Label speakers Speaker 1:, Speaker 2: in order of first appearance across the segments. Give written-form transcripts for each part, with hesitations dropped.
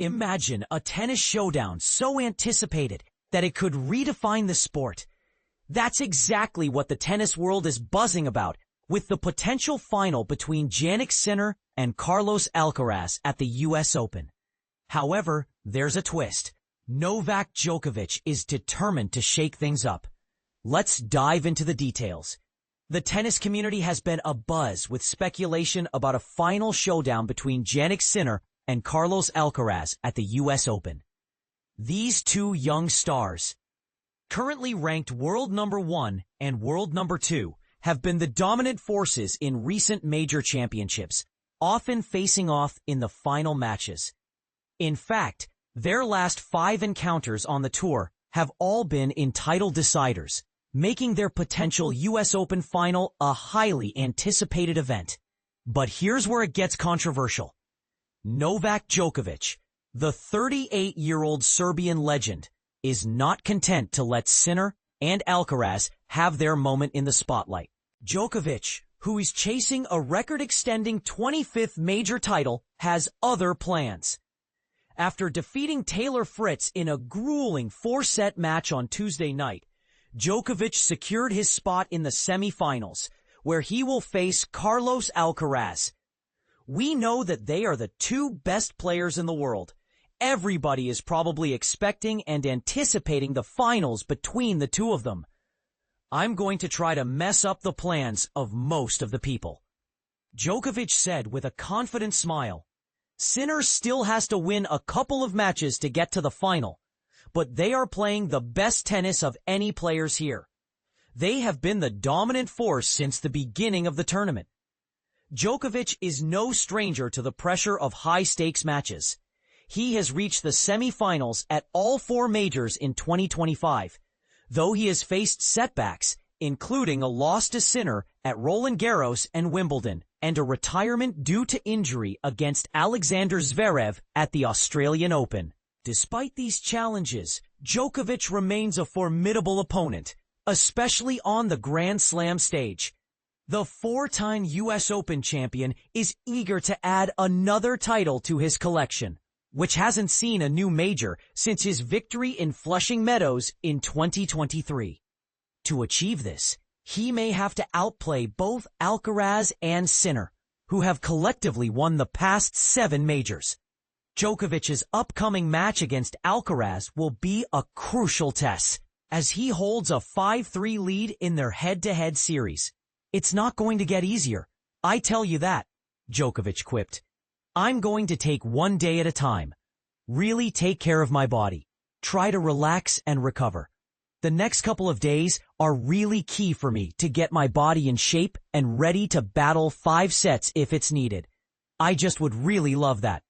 Speaker 1: Imagine a tennis showdown so anticipated that it could redefine the sport. That's exactly what the tennis world is buzzing about, with the potential final between Jannik Sinner and Carlos Alcaraz at the US Open. However, there's a twist. Novak Djokovic is determined to shake things up. Let's dive into the details. The tennis community has been abuzz with speculation about a final showdown between Jannik Sinner and Carlos Alcaraz at the US Open. These two young stars, currently ranked world number 1 and world number 2, have been the dominant forces in recent major championships, often facing off in the final matches. In fact, their last 5 encounters on the tour have all been in title deciders, making their potential US Open final a highly anticipated event. But here's where it gets controversial. Novak Djokovic, the 38-year-old Serbian legend, is not content to let Sinner and Alcaraz have their moment in the spotlight. Djokovic, who is chasing a record-extending 25th major title, has other plans. After defeating Taylor Fritz in a grueling 4-set match on Tuesday night, Djokovic secured his spot in the semifinals, where he will face Carlos Alcaraz. We know that they are the two best players in the world. Everybody is probably expecting and anticipating the finals between the two of them. I'm going to try to mess up the plans of most of the people. Djokovic said with a confident smile. Sinner still has to win a couple of matches to get to the final, but they are playing the best tennis of any players here. They have been the dominant force since the beginning of the tournament. Djokovic is no stranger to the pressure of high-stakes matches. He has reached the semifinals at all 4 majors in 2025, though he has faced setbacks, including a loss to Sinner at Roland Garros and Wimbledon, and a retirement due to injury against Alexander Zverev at the Australian Open. Despite these challenges, Djokovic remains a formidable opponent, especially on the Grand Slam stage. The 4-time US Open champion is eager to add another title to his collection, which hasn't seen a new major since his victory in Flushing Meadows in 2023. To achieve this, he may have to outplay both Alcaraz and Sinner, who have collectively won the past 7 majors. Djokovic's upcoming match against Alcaraz will be a crucial test, as he holds a 5-3 lead in their head-to-head series. It's not going to get easier. I tell you that, Djokovic quipped. I'm going to take one day at a time. Really take care of my body. Try to relax and recover. The next couple of days are really key for me to get my body in shape and ready to battle 5 sets if it's needed. I just would really love that.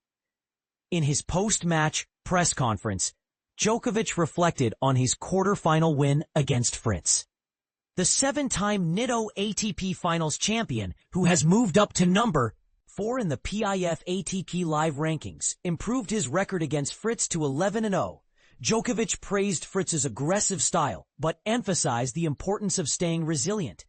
Speaker 1: In his post-match press conference, Djokovic reflected on his quarterfinal win against Fritz. The 7-time Nitto ATP Finals champion, who has moved up to number 4 in the PIF ATP Live rankings, improved his record against Fritz to 11-0. Djokovic praised Fritz's aggressive style, but emphasized the importance of staying resilient.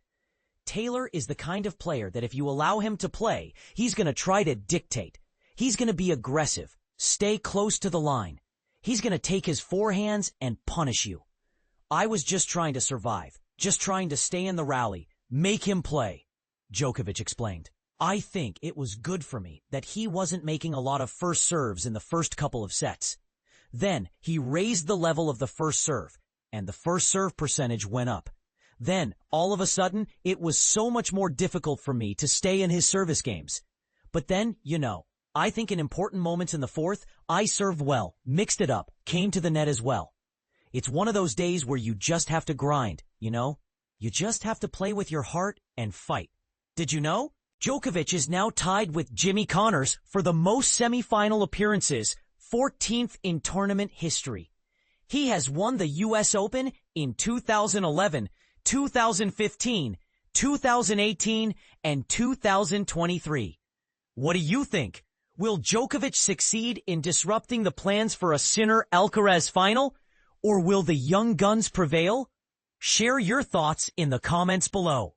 Speaker 1: Taylor is the kind of player that if you allow him to play, he's going to try to dictate. He's going to be aggressive, stay close to the line. He's going to take his forehands and punish you. I was just trying to survive, just trying to stay in the rally, make him play, Djokovic explained. I think it was good for me that he wasn't making a lot of first serves in the first couple of sets. Then he raised the level of the first serve, and the first serve percentage went up. Then, all of a sudden, it was so much more difficult for me to stay in his service games. But then, I think in important moments in the fourth, I served well, mixed it up, came to the net as well. It's one of those days where you just have to grind, You just have to play with your heart and fight. Did you know? Djokovic is now tied with Jimmy Connors for the most semifinal appearances, 14th in tournament history. He has won the US Open in 2011, 2015, 2018, and 2023. What do you think? Will Djokovic succeed in disrupting the plans for a Sinner-Alcaraz final? Or will the young guns prevail? Share your thoughts in the comments below.